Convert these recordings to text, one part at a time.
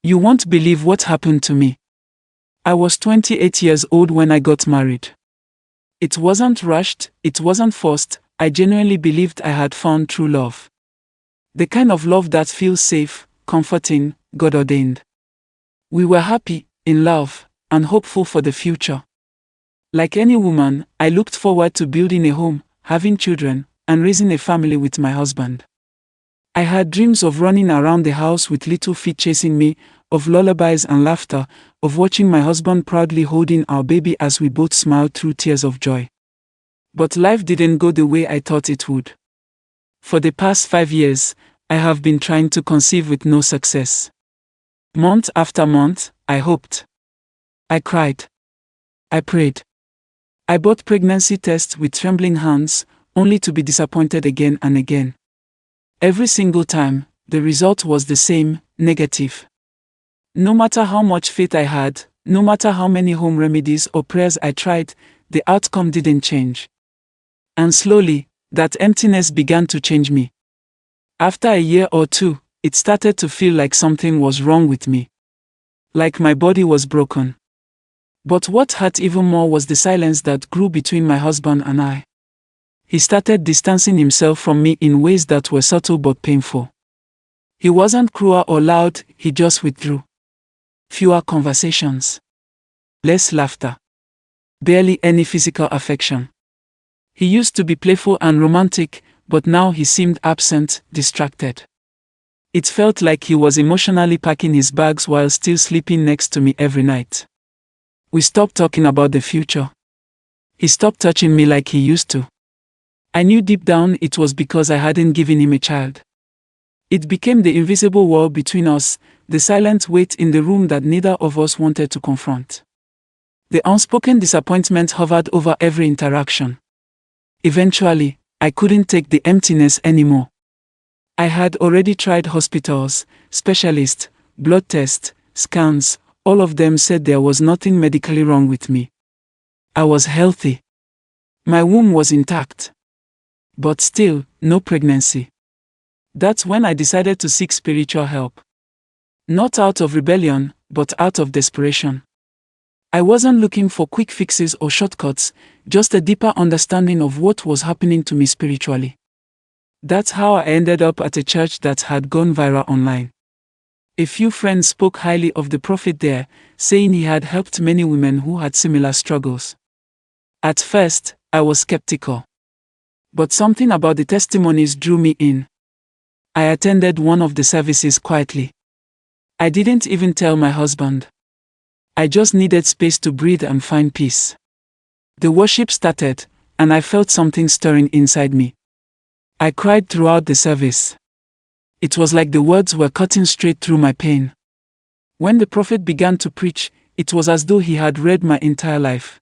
You won't believe what happened to me. I was 28 years old when I got married. It wasn't rushed, it wasn't forced, I genuinely believed I had found true love. The kind of love that feels safe, comforting, God-ordained. We were happy, in love, and hopeful for the future. Like any woman, I looked forward to building a home, having children, and raising a family with my husband. I had dreams of running around the house with little feet chasing me, of lullabies and laughter, of watching my husband proudly holding our baby as we both smiled through tears of joy. But life didn't go the way I thought it would. For the past 5 years, I have been trying to conceive with no success. Month after month, I hoped. I cried. I prayed. I bought pregnancy tests with trembling hands, only to be disappointed again and again. Every single time, the result was the same, negative. No matter how much faith I had, no matter how many home remedies or prayers I tried, the outcome didn't change. And slowly, that emptiness began to change me. After a year or two, it started to feel like something was wrong with me. Like my body was broken. But what hurt even more was the silence that grew between my husband and I. He started distancing himself from me in ways that were subtle but painful. He wasn't cruel or loud, he just withdrew. Fewer conversations. Less laughter. Barely any physical affection. He used to be playful and romantic, but now he seemed absent, distracted. It felt like he was emotionally packing his bags while still sleeping next to me every night. We stopped talking about the future. He stopped touching me like he used to. I knew deep down it was because I hadn't given him a child. It became the invisible wall between us, the silent weight in the room that neither of us wanted to confront. The unspoken disappointment hovered over every interaction. Eventually, I couldn't take the emptiness anymore. I had already tried hospitals, specialists, blood tests, scans, all of them said there was nothing medically wrong with me. I was healthy. My womb was intact. But still, no pregnancy. That's when I decided to seek spiritual help. Not out of rebellion, but out of desperation. I wasn't looking for quick fixes or shortcuts, just a deeper understanding of what was happening to me spiritually. That's how I ended up at a church that had gone viral online. A few friends spoke highly of the prophet there, saying he had helped many women who had similar struggles. At first, I was skeptical. But something about the testimonies drew me in. I attended one of the services quietly. I didn't even tell my husband. I just needed space to breathe and find peace. The worship started, and I felt something stirring inside me. I cried throughout the service. It was like the words were cutting straight through my pain. When the prophet began to preach, it was as though he had read my entire life.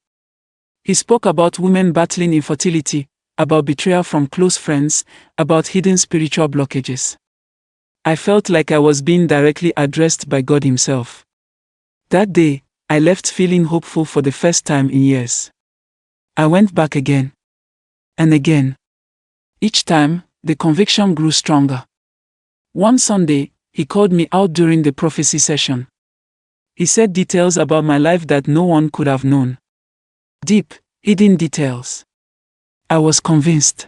He spoke about women battling infertility, about betrayal from close friends, about hidden spiritual blockages. I felt like I was being directly addressed by God Himself. That day, I left feeling hopeful for the first time in years. I went back again. And again. Each time, the conviction grew stronger. One Sunday, he called me out during the prophecy session. He said details about my life that no one could have known. Deep, hidden details. I was convinced.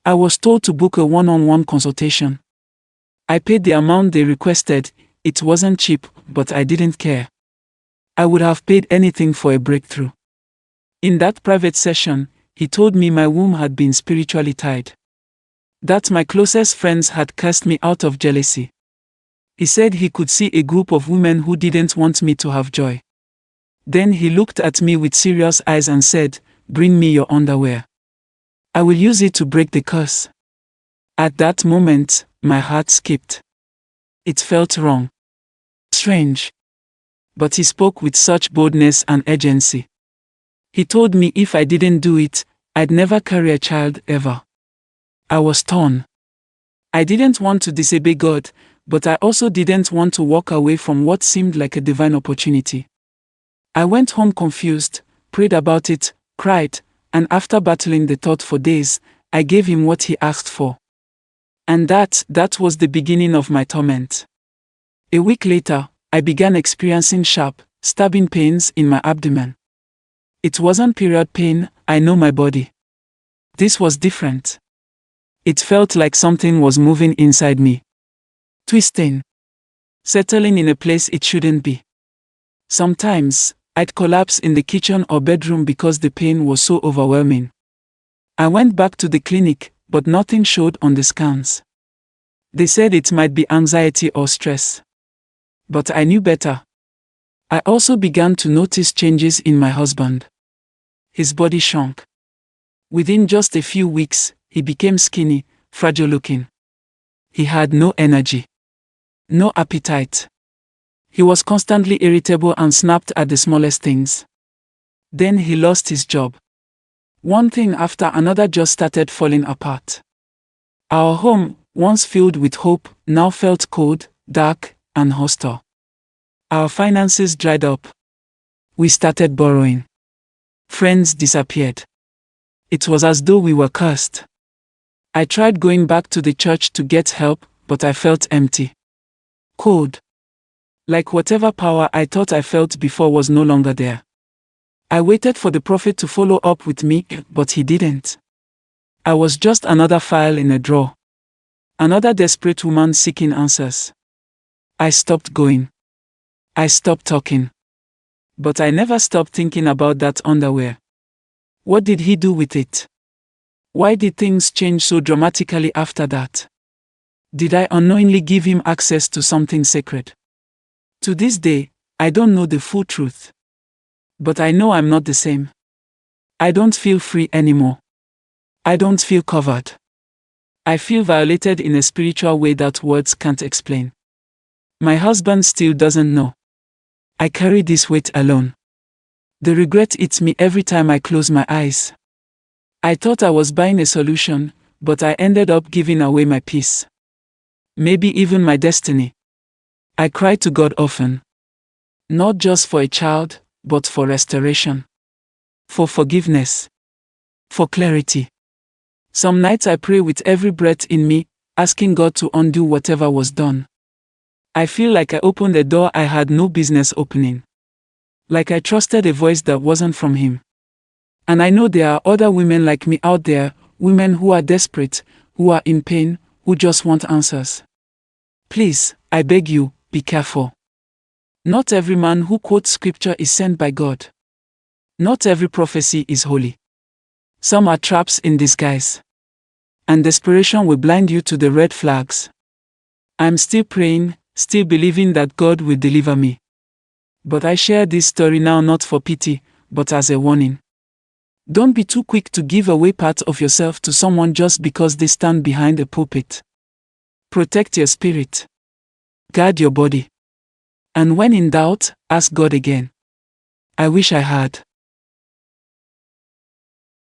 I was told to book a one-on-one consultation. I paid the amount they requested. It wasn't cheap, but I didn't care. I would have paid anything for a breakthrough. In that private session, he told me my womb had been spiritually tied. That my closest friends had cast me out of jealousy. He said he could see a group of women who didn't want me to have joy. Then he looked at me with serious eyes and said, "Bring me your underwear. I will use it to break the curse." At that moment, my heart skipped. It felt wrong. Strange. But he spoke with such boldness and urgency. He told me if I didn't do it, I'd never carry a child ever. I was torn. I didn't want to disobey God, but I also didn't want to walk away from what seemed like a divine opportunity. I went home confused, prayed about it, cried, and after battling the thought for days, I gave him what he asked for. And that was the beginning of my torment. A week later, I began experiencing sharp, stabbing pains in my abdomen. It wasn't period pain, I know my body. This was different. It felt like something was moving inside me. Twisting. Settling in a place it shouldn't be. Sometimes, I'd collapse in the kitchen or bedroom because the pain was so overwhelming. I went back to the clinic, but nothing showed on the scans. They said it might be anxiety or stress. But I knew better. I also began to notice changes in my husband. His body shrunk. Within just a few weeks, he became skinny, fragile-looking. He had no energy. No appetite. He was constantly irritable and snapped at the smallest things. Then he lost his job. One thing after another just started falling apart. Our home, once filled with hope, now felt cold, dark, and hostile. Our finances dried up. We started borrowing. Friends disappeared. It was as though we were cursed. I tried going back to the church to get help, but I felt empty. Cold. Like whatever power I thought I felt before was no longer there. I waited for the prophet to follow up with me, but he didn't. I was just another file in a drawer. Another desperate woman seeking answers. I stopped going. I stopped talking. But I never stopped thinking about that underwear. What did he do with it? Why did things change so dramatically after that? Did I unknowingly give him access to something sacred? To this day, I don't know the full truth. But I know I'm not the same. I don't feel free anymore. I don't feel covered. I feel violated in a spiritual way that words can't explain. My husband still doesn't know. I carry this weight alone. The regret eats me every time I close my eyes. I thought I was buying a solution, but I ended up giving away my peace. Maybe even my destiny. I cry to God often. Not just for a child, but for restoration. For forgiveness. For clarity. Some nights I pray with every breath in me, asking God to undo whatever was done. I feel like I opened a door I had no business opening. Like I trusted a voice that wasn't from Him. And I know there are other women like me out there, women who are desperate, who are in pain, who just want answers. Please, I beg you, be careful. Not every man who quotes scripture is sent by God. Not every prophecy is holy. Some are traps in disguise. And desperation will blind you to the red flags. I'm still praying, still believing that God will deliver me. But I share this story now not for pity, but as a warning. Don't be too quick to give away part of yourself to someone just because they stand behind a pulpit. Protect your spirit. Guard your body. And when in doubt, ask God again. I wish I had.